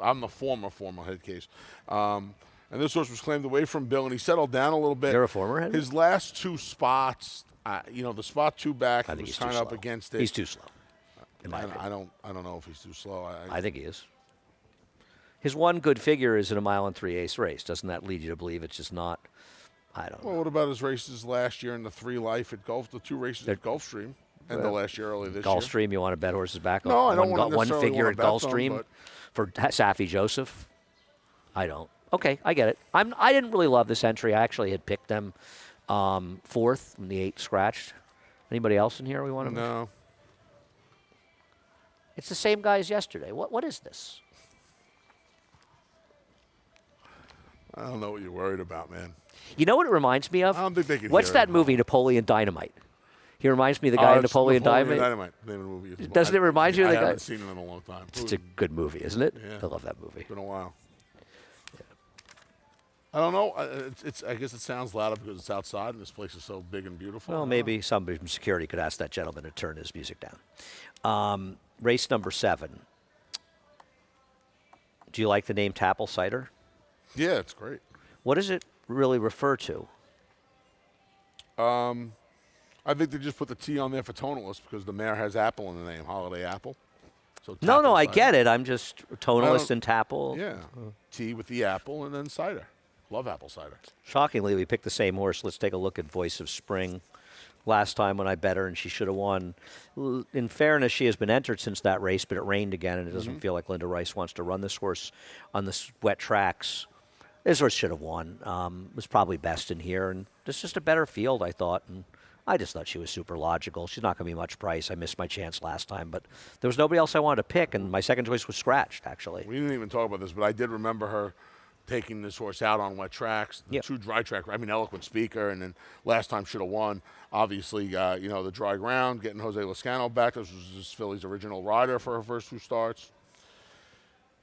S3: I'm the former head case. And this horse was claimed away from Bill, and he settled down a little bit.
S2: You're a former head?
S3: His last two spots, the spot two back was kind of up against it.
S2: He's too slow.
S3: I don't know if he's too slow.
S2: I think he is. His one good figure is in a 1 3/8 race. Doesn't that lead you to believe it's just not? I don't know.
S3: Well, what about his races last year in the 3 Life at the 2 races at Gulfstream, and the last year early this year?
S2: Gulfstream, you want to bet horses back?
S3: No, I don't want to
S2: one figure at
S3: Gulfstream
S2: Gulfstream for Safi Joseph. I don't. Okay, I get it. I didn't really love this entry. I actually had picked them fourth when the 8 scratched. Anybody else in here we want to?
S3: No.
S2: It's the same guy as yesterday. What is this?
S3: I don't know what you're worried about, man.
S2: You know what it reminds me of?
S3: I don't think they can
S2: What's
S3: hear
S2: that
S3: it.
S2: movie, Napoleon Dynamite? He reminds me of the guy in Napoleon Dynamite.
S3: Name of the movie.
S2: Doesn't it remind you of the guy?
S3: I haven't seen it in a long time.
S2: It's a good movie, isn't it?
S3: Yeah.
S2: I love that movie.
S3: It's been a while. Yeah. I don't know. I guess it sounds louder because it's outside and this place is so big and beautiful.
S2: Well, maybe somebody from security could ask that gentleman to turn his music down. Race number 7. Do you like the name Tapple Cider?
S3: Yeah, it's great.
S2: What does it really refer to?
S3: I think they just put the T on there for tonalist because the mare has apple in the name, Holiday Apple. So
S2: No, I
S3: cider.
S2: get it. I'm just tonalist and Tapple.
S3: Yeah, T with the apple and then cider. Love apple cider.
S2: Shockingly, we picked the same horse. Let's take a look at Voice of Spring. Last time when I bet her and she should have won. In fairness, she has been entered since that race, but it rained again, and it doesn't feel like Linda Rice wants to run this horse on the wet tracks. This horse should have won. Was probably best in here, and it's just a better field, I thought. And I just thought she was super logical. She's not going to be much price. I missed my chance last time, but there was nobody else I wanted to pick, and my second choice was scratched, actually.
S3: We didn't even talk about this, but I did remember her taking this horse out on wet tracks, the 2 dry track. I mean, eloquent speaker, and then last time should have won. Obviously, the dry ground, getting Jose Lascano back. This was just Philly's original rider for her first 2 starts.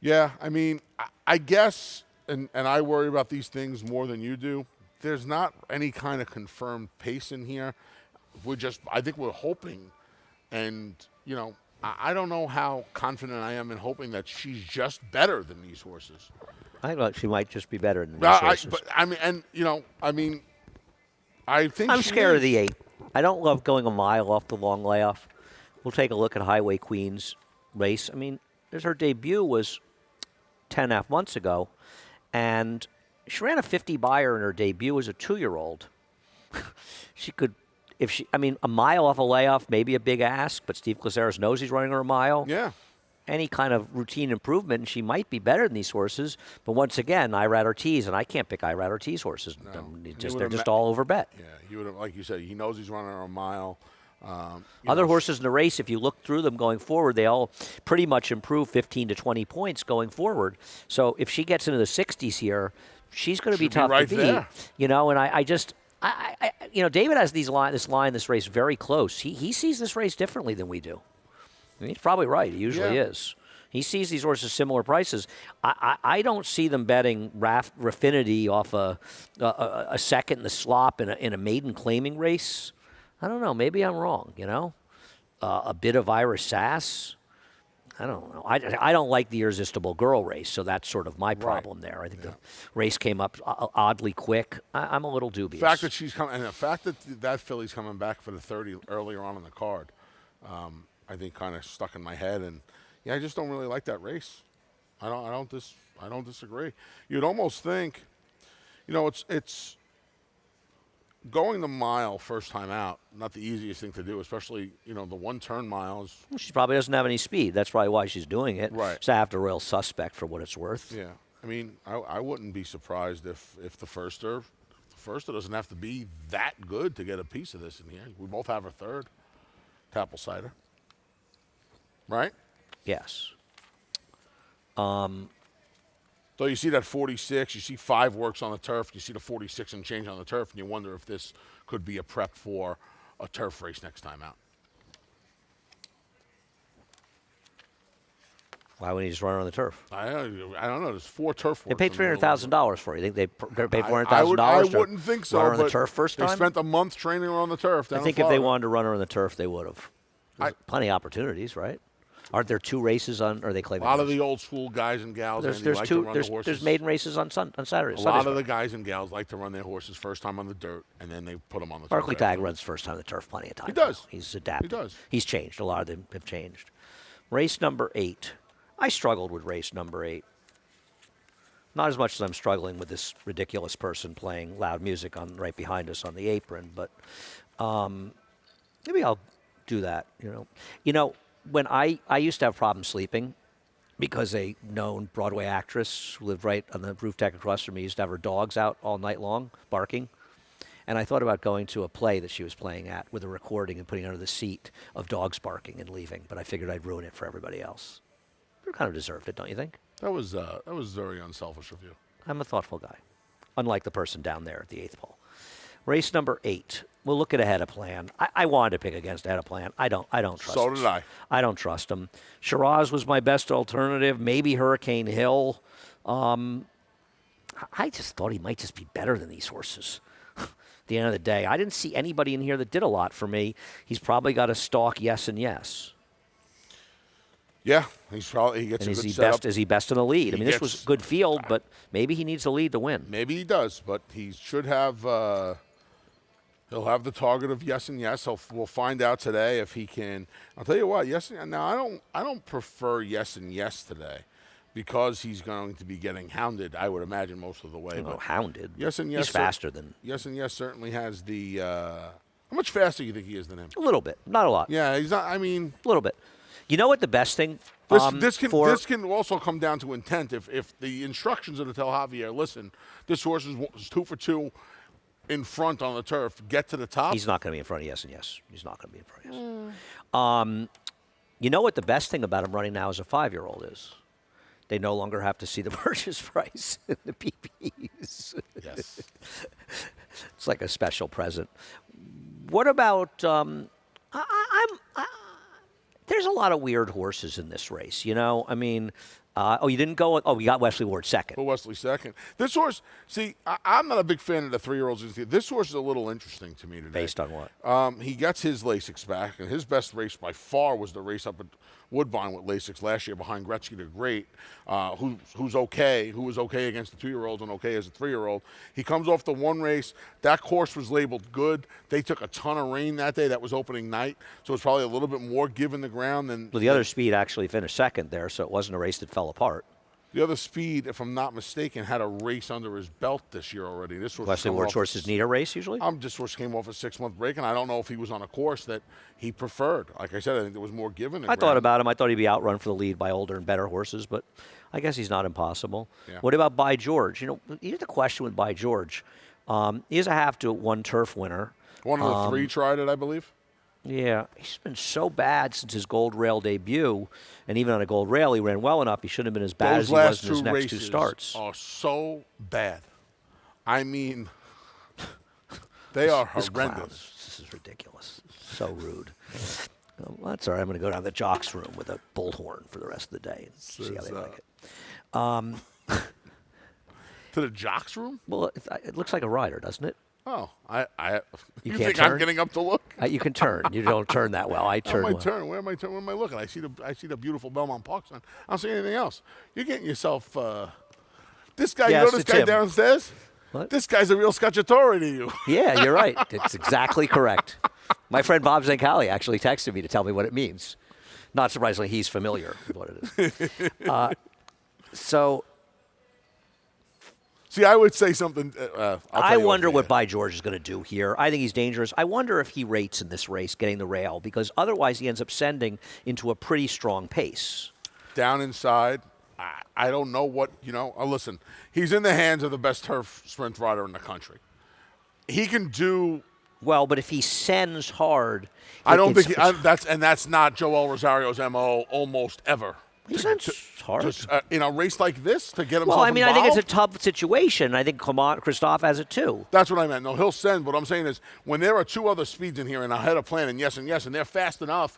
S3: Yeah, I mean, I guess, and I worry about these things more than you do. There's not any kind of confirmed pace in here. I think we're hoping, and, I don't know how confident I am in hoping that she's just better than these horses.
S2: I thought she might just be better than these horses.
S3: I think
S2: I'm scared of the 8. I don't love going a mile off the long layoff. We'll take a look at Highway Queen's race. I mean, her debut was 10.5 months ago, and she ran a 50 buyer in her debut as a 2-year-old. She could, a mile off a layoff, maybe a big ask, but Steve Glazeras knows he's running her a mile.
S3: Yeah.
S2: Any kind of routine improvement, and she might be better than these horses. But once again, Irad Ortiz, and I can't pick Irad Ortiz horses.
S3: No.
S2: They're just all over bet.
S3: Yeah, he would have, like you said, he knows he's running a mile.
S2: Other horses in the race, if you look through them going forward, they all pretty much improve 15 to 20 points going forward. So if she gets into the 60s here, she's going to be tough
S3: right
S2: to beat.
S3: There.
S2: And David has this race very close. He sees this race differently than we do. I mean, he's probably right. He usually is. He sees these horses similar prices. I don't see them betting Raffinity off a second in the slop in a maiden claiming race. I don't know. Maybe I'm wrong, A bit of Irish Sass. I don't know. I don't like the Irresistible Girl race, so that's sort of my problem there. I think the race came up oddly quick. I'm a little dubious.
S3: The fact that she's coming, and the fact that filly's coming back for the 30 earlier on in the card, I think kind of stuck in my head, and I just don't really like that race. I don't disagree. You'd almost think, it's going the mile first time out, not the easiest thing to do, especially, the one-turn miles.
S2: She probably doesn't have any speed. That's probably why she's doing it.
S3: Right.
S2: She's after a real suspect for what it's worth.
S3: Yeah. I mean, I wouldn't be surprised if the firster doesn't have to be that good to get a piece of this in here. We both have a third. Apple cider. Right?
S2: Yes.
S3: So you see that 46, you see 5 works on the turf, you see the 46 and change on the turf, and you wonder if this could be a prep for a turf race next time out.
S2: Why wouldn't he just run on the turf?
S3: I don't know. There's 4 turf
S2: They
S3: works.
S2: paid $300,000 for it. You think they paid $400,000
S3: I wouldn't think so.
S2: Run her on the
S3: but
S2: turf first
S3: they
S2: time?
S3: spent a month training her on the turf.
S2: I think if they wanted to run her on the turf, they would have. There's plenty of opportunities, right? Aren't there 2 races on? Or are they claiming
S3: a lot of the old school guys and gals.
S2: There's
S3: like
S2: two.
S3: to run the horses.
S2: There's maiden races on Saturday.
S3: A lot of the guys and gals like to run their horses first time on the dirt, and then they put them on the
S2: Barkley
S3: turf.
S2: Tag runs first time on the turf plenty of times.
S3: He does.
S2: Now. He's adapted.
S3: He does.
S2: He's changed. A lot of them have changed. Race number 8. I struggled with race number 8. Not as much as I'm struggling with this ridiculous person playing loud music on right behind us on the apron, but maybe I'll do that. When I used to have problems sleeping because a known Broadway actress who lived right on the roof deck across from me used to have her dogs out all night long barking. And I thought about going to a play that she was playing at with a recording and putting it under the seat of dogs barking and leaving, but I figured I'd ruin it for everybody else. You kind of deserved it, don't you think?
S3: That was very unselfish of you.
S2: I'm a thoughtful guy, unlike the person down there at the 8th pole. Race number 8. We'll look at Ahead of Plan. I wanted to pick against Ahead of Plan. I don't trust him.
S3: So did I.
S2: I don't trust him. Shiraz was my best alternative. Maybe Hurricane Hill. I just thought he might just be better than these horses. At the end of the day, I didn't see anybody in here that did a lot for me. He's probably got a stalk Yes and Yes.
S3: Yeah, he gets
S2: and
S3: a good
S2: is
S3: setup.
S2: Is he best in the lead? I mean, this was good field, but maybe he needs a lead to win.
S3: Maybe he does, but he should have. He'll have the target of Yes and Yes. We'll find out today if he can. I'll tell you what. Yes. Now I don't prefer Yes and Yes today, because he's going to be getting hounded. I would imagine most of the way.
S2: But hounded.
S3: Yes and Yes.
S2: He's faster than.
S3: Yes and Yes certainly has the. How much faster do you think he is than him?
S2: A little bit, not a lot.
S3: Yeah, he's not. I mean,
S2: a little bit. You know what the best thing?
S3: This can also come down to intent. If the instructions of the Tell Javier, listen, this horse is 2 for 2 in front on the turf. Get to the top.
S2: He's not going to be in front of Yes and Yes. He's not going to be in front of Yes. You know what the best thing about him running now as a 5-year-old is? They no longer have to see the purchase price in the PPs.
S3: Yes.
S2: It's like a special present. What about? There's a lot of weird horses in this race, I mean, you didn't go. Oh, we got Wesley Ward second.
S3: Wesley second. This horse, see, I'm not a big fan of the 3-year-olds. This horse is a little interesting to me today.
S2: Based on what?
S3: He gets his Lasix back, and his best race by far was the race up at Woodbine with Lasix last year behind Gretzky the Great, who was okay against the 2-year-olds and okay as a 3-year-old. He comes off the one race. That course was labeled good. They took a ton of rain that day. That was opening night, so it's probably a little bit more given the ground than.
S2: Well, the other speed actually finished second there, so it wasn't a race that fell apart.
S3: The other speed, if I'm not mistaken, had a race under his belt this year already. This horse
S2: Wesley Ward's horses need a race usually?
S3: This horse came off a 6-month break, and I don't know if he was on a course that he preferred. Like I said, I think there was more given.
S2: I thought about him. I thought he'd be outrun for the lead by older and better horses, but I guess he's not impossible.
S3: Yeah.
S2: What about By George? Here's the question with By George. He is a half-to-one turf winner.
S3: One of the 3 tried it, I believe.
S2: Yeah, he's been so bad since his gold rail debut, and even on a gold rail, he ran well enough. He shouldn't have been as bad as he was in his next 2 starts.
S3: Are so bad. I mean, they are horrendous.
S2: This is ridiculous. So rude. Well, that's all right. I'm going to go down to the jocks room with a bullhorn for the rest of the day and see how they like it.
S3: To the jocks room?
S2: Well, it looks like a rider, doesn't it?
S3: Oh, you
S2: can't
S3: think
S2: turn?
S3: I'm getting up to look?
S2: You can turn. You don't turn that well. I turn.
S3: Where am I looking? I see the beautiful Belmont Park sign. I don't see anything else. You're getting yourself. This guy.
S2: Yes,
S3: You know this
S2: it's
S3: guy
S2: him.
S3: downstairs?
S2: What?
S3: This guy's a real Scotchatori to you.
S2: Yeah, you're right. It's exactly correct. My friend Bob Zancali actually texted me to tell me what it means. Not surprisingly, he's familiar with what it is. So
S3: See, I would say something.
S2: I wonder what By George is going to do here. I think he's dangerous. I wonder if he rates in this race getting the rail, because otherwise he ends up sending into a pretty strong pace.
S3: Down inside, I don't know what, listen, he's in the hands of the best turf sprint rider in the country. He can do.
S2: Well, but if he sends hard.
S3: I don't think that's not Joel Rosario's MO almost ever.
S2: He sends hard.
S3: In a race like this to get himself
S2: Well, I mean,
S3: involved?
S2: I think it's a tough situation. I think Christophe has it too.
S3: That's what I meant. No, he'll send. What I'm saying is when there are two other speeds in here and ahead of plan and yes, and they're fast enough,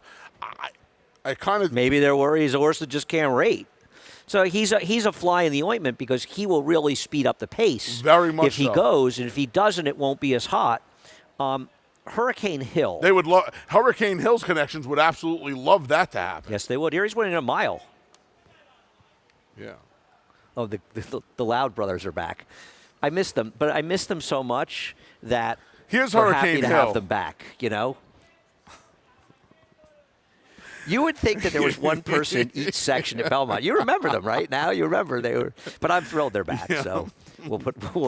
S3: I kind of.
S2: Maybe they're worried he's a horse that just can't rate. So he's a fly in the ointment because he will really speed up the pace.
S3: Very much
S2: if he
S3: so.
S2: goes, and if he doesn't, it won't be as hot. Hurricane Hill.
S3: They would love Hurricane Hill's connections would absolutely love that to happen.
S2: Yes, they would. Here he's winning a mile.
S3: Yeah.
S2: Oh, the Loud brothers are back. I missed them, but I missed them so much that
S3: here's
S2: we're
S3: Hurricane
S2: happy to
S3: Hill.
S2: have them back. You would think that there was one person in each section at Belmont. You remember them, right? Now you remember they were, but I'm thrilled they're back. Yeah. So we'll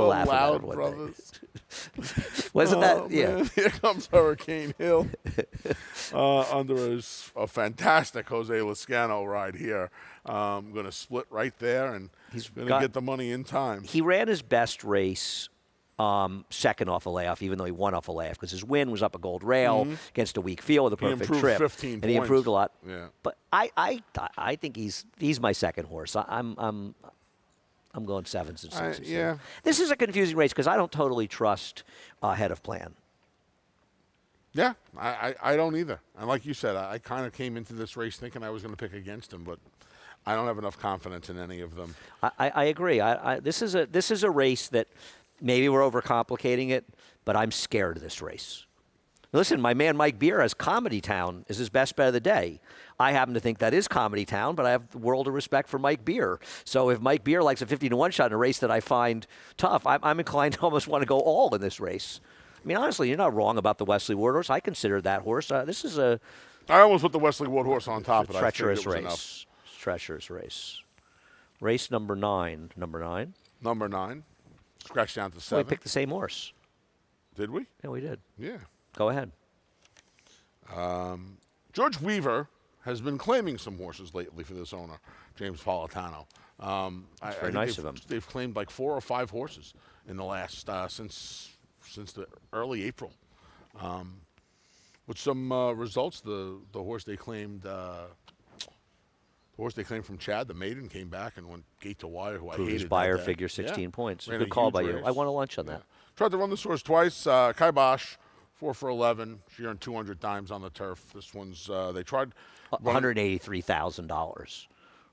S2: laugh
S3: Loud
S2: at it one
S3: brothers.
S2: Wasn't that? Yeah.
S3: Man. Here comes Hurricane Hill under a fantastic Jose Lascano ride here. I'm going to split right there, and he's going to get the money in time.
S2: He ran his best race second off a layoff, even though he won off a layoff, because his win was up a gold rail against a weak field with a perfect trip.
S3: 15
S2: and he improved a lot.
S3: Yeah.
S2: But I think he's my second horse. I'm going 7s and 6s.
S3: Yeah.
S2: This is a confusing race because I don't totally trust Head of Plan.
S3: Yeah, I don't either. And like you said, I kind of came into this race thinking I was going to pick against him, but I don't have enough confidence in any of them.
S2: I agree. This is a race that maybe we're overcomplicating it, but I'm scared of this race. Listen, my man Mike Beer has Comedy Town as his best bet of the day. I happen to think that is Comedy Town, but I have the world of respect for Mike Beer. So if Mike Beer likes a 50-1 shot in a race that I find tough, I'm inclined to almost want to go all in this race. I mean, honestly, you're not wrong about the Wesley Ward horse. I consider that horse. This is I
S3: almost put the Wesley Ward horse on top, but
S2: treacherous
S3: I figured it was
S2: race.
S3: enough.
S2: Treacherous race. Race number 9. Number 9.
S3: Number 9. Scratch down to 7.
S2: Well, we picked the same horse.
S3: Did we?
S2: Yeah, we did.
S3: Yeah.
S2: Go ahead.
S3: George Weaver has been claiming some horses lately for this owner, James Politano.
S2: That's very nice of him.
S3: They've claimed like 4 or 5 horses in the last since the early April. With some results, the horse they claimed. The horse they claimed from Chad, the maiden, came back and went gate to wire, who
S2: Proved
S3: I hated.
S2: his buyer
S3: that
S2: figure 16 points.
S3: Ran
S2: Good
S3: a
S2: call
S3: huge
S2: by you.
S3: race.
S2: I want a lunch on that.
S3: Tried to run this horse twice. Kai Bosch, 4 for 11. She earned 200 dimes on the turf. This one's, they tried.
S2: $183,000,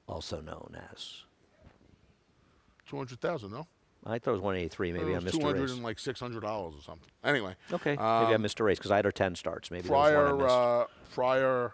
S2: also known as.
S3: 200,000, no?
S2: I thought it was 183. Maybe I missed a race.
S3: 200 and like $600 or something. Anyway.
S2: Okay. Maybe I missed a race because I had her 10 starts. Maybe there was one I missed.
S3: Fryer.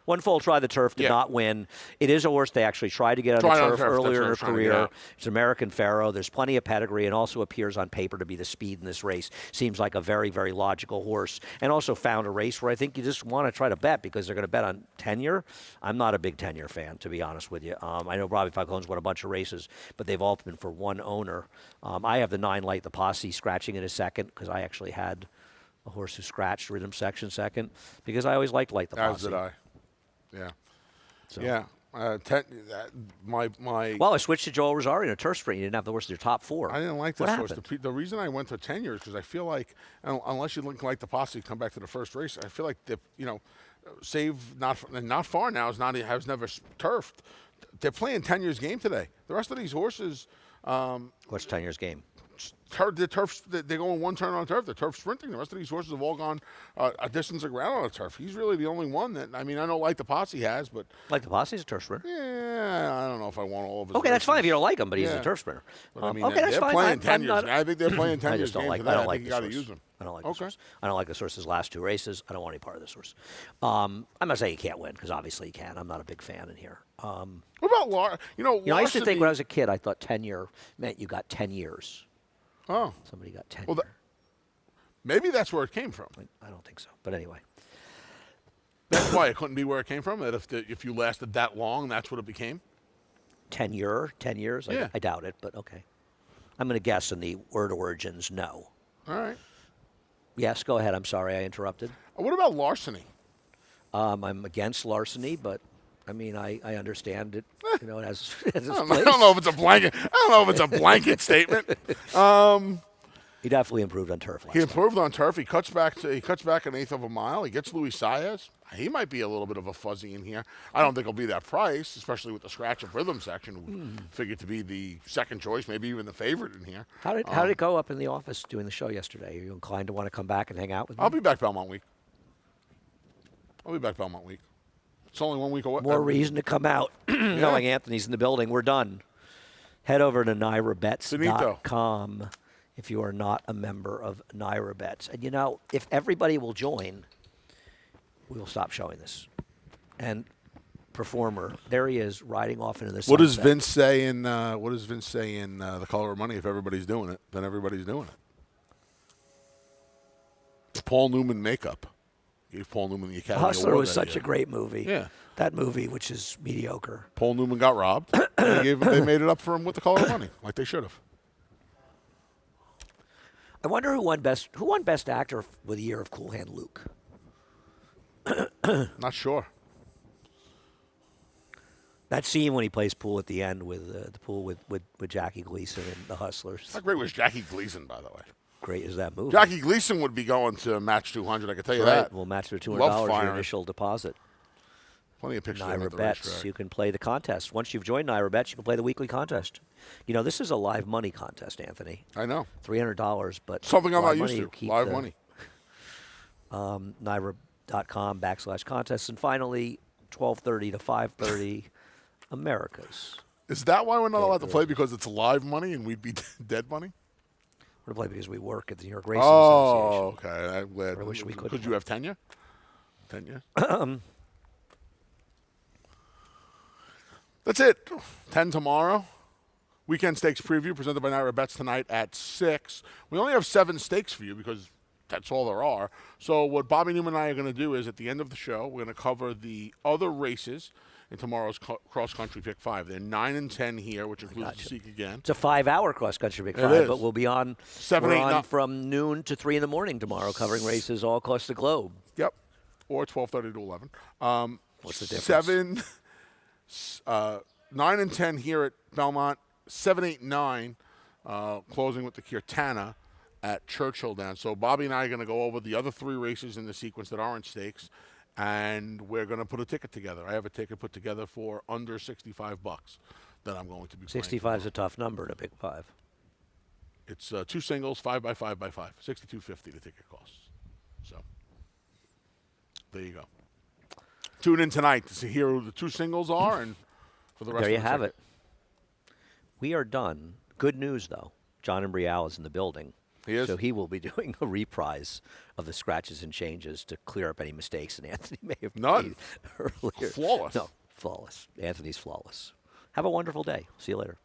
S2: One full try the turf, did not win. It is a horse they actually tried to get on the turf earlier in her career. It's an American Pharaoh. There's plenty of pedigree and also appears on paper to be the speed in this race. Seems like a very, very logical horse. And also found a race where I think you just want to try to bet because they're going to bet on tenure. I'm not a big tenure fan, to be honest with you. I know Robbie Falcone's won a bunch of races, but they've all been for one owner. I have the 9 Light, the Posse, scratching in a second because I actually had a horse who scratched Rhythm Section second because I always liked Light the Posse.
S3: As did I. Yeah.
S2: So.
S3: Yeah.
S2: Well, I switched to Joel Rosario in a turf sprint. You didn't have the horse in your top 4.
S3: I didn't like this
S2: what
S3: horse.
S2: Happened?
S3: The reason I went to tenure is because I feel like, unless you like the Posse, come back to the first race. I feel like Save not far now has never turfed. They're playing Tenure's game today. The rest of these horses.
S2: What's Tenure's game?
S3: They're going one turn on turf. They're turf sprinting. The rest of these horses have all gone a distance of ground on a turf. He's really the only one that, I know Like the Posse has, but.
S2: Like the Posse's a turf sprinter.
S3: Yeah, I don't know if I want all of his
S2: Okay,
S3: races.
S2: that's fine if you don't like him, but he's a turf sprinter.
S3: But,
S2: okay, that's fine.
S3: Playing Tenure's. I think they're playing Tenure's
S2: I just don't
S3: game
S2: like.
S3: today.
S2: I don't like
S3: you
S2: this
S3: got to
S2: horse.
S3: use them.
S2: I don't like this horse. I don't like this horse's last 2 races. I don't want any part of this horse. I'm not saying he can't win because obviously he can. I'm not a big fan in here.
S3: What about Laura?
S2: I used to think when I was a kid, I thought tenure meant you got 10 years.
S3: Oh.
S2: Somebody got 10
S3: years. Maybe that's where it came from.
S2: I don't think so. But anyway.
S3: That's why it couldn't be where it came from? That if you lasted that long, that's what it became?
S2: 10 years?
S3: Yeah.
S2: I doubt it, but okay. I'm going to guess in the word origins, no.
S3: All right.
S2: Yes, go ahead. I'm sorry I interrupted.
S3: What about larceny?
S2: I'm against larceny, but I mean, I understand it. You know, it has its
S3: I
S2: place.
S3: don't know if it's a blanket. I don't know if it's a blanket statement.
S2: He definitely improved on turf last
S3: He
S2: time.
S3: improved on turf. He cuts back an eighth of a mile. He gets Luis Saez. He might be a little bit of a fuzzy in here. I don't think he'll be that price, especially with the scratch of rhythm section. Who figured to be the second choice, maybe even the favorite in here.
S2: How did it go up in the office doing the show yesterday? Are you inclined to want to come back and hang out with me?
S3: I'll be back Belmont week. It's only 1 week away.
S2: More reason to come out, knowing Anthony's in the building. We're done. Head over to NairaBets.com if you are not a member of NairaBets. And, you know, if everybody will join, we will stop showing this. And performer, there he is, riding off into the sunset.
S3: What does Vince say in The Color of Money? If everybody's doing it, then everybody's doing it. Paul Newman makeup. Gave Paul Newman the Academy
S2: Hustler
S3: Award
S2: was
S3: that
S2: such
S3: year.
S2: a great movie.
S3: Yeah.
S2: That movie, which is mediocre.
S3: Paul Newman got robbed. They made it up for him with The Color of Money, like they should have.
S2: I wonder who won best actor with the year of Cool Hand Luke.
S3: Not sure.
S2: That scene when he plays pool at the end with the pool with Jackie Gleason and the Hustlers.
S3: How great was Jackie Gleason, by the way?
S2: Great is that movie.
S3: Jackie Gleason would be going to match 200. I can tell you
S2: Right.
S3: that.
S2: We'll match their
S3: Love
S2: $200
S3: firing.
S2: your initial deposit.
S3: Plenty of pictures of him
S2: Naira
S3: at the
S2: Bets.
S3: racetrack.
S2: You can play the contest. Once you've joined Naira Bets, you can play the weekly contest. You know, this is a live money contest, Anthony.
S3: I know.
S2: $300, but
S3: Something I'm
S2: live
S3: not
S2: money,
S3: used
S2: you
S3: to.
S2: keep
S3: Live
S2: the,
S3: money.
S2: Naira.com/contests. And finally, 12:30 to 5:30, America's.
S3: Is that why we're not allowed to play? Because it's live money and we'd be dead money?
S2: We're going to play because we work at the New York Racing
S3: Oh,
S2: Association.
S3: okay. I'm glad.
S2: I wish we could
S3: Could you have tenure? Tenure? That's it. 10 tomorrow. Weekend Stakes Preview presented by Naira Bets tonight at 6. We only have 7 stakes for you because that's all there are. So what Bobby Newman and I are going to do is at the end of the show, we're going to cover the other races in tomorrow's cross-country Pick 5. They're 9 and 10 here, which includes the Seek Again.
S2: It's a 5-hour cross-country Big
S3: It
S2: Five,
S3: is.
S2: but we'll be on,
S3: 7,
S2: we're
S3: 8,
S2: on
S3: 9.
S2: from noon to 3 in the morning tomorrow, covering races all across the globe.
S3: Yep. Or 12:30 to 11.
S2: What's the difference?
S3: 9 and 10 here at Belmont. 7, 8, 9, closing with the Kirtana at Churchill Down. So Bobby and I are going to go over the other 3 races in the sequence that aren't stakes, and we're going to put a ticket together. I have a ticket put together for under $65 that I'm going to be playing.
S2: 65 is a tough number to Big Five.
S3: It's 2 singles, 5 by 5 by 5, $62.50 the ticket costs. So there you go. Tune in tonight to hear who the 2 singles are, and for the rest.
S2: There you
S3: of the
S2: have
S3: ticket.
S2: it. We are done. Good news, though. John Embrial is in the building.
S3: He is.
S2: So he will be doing a reprise of the scratches and changes to clear up any mistakes that Anthony may have
S3: None.
S2: made earlier.
S3: Flawless.
S2: No, flawless. Anthony's flawless. Have a wonderful day. See you later.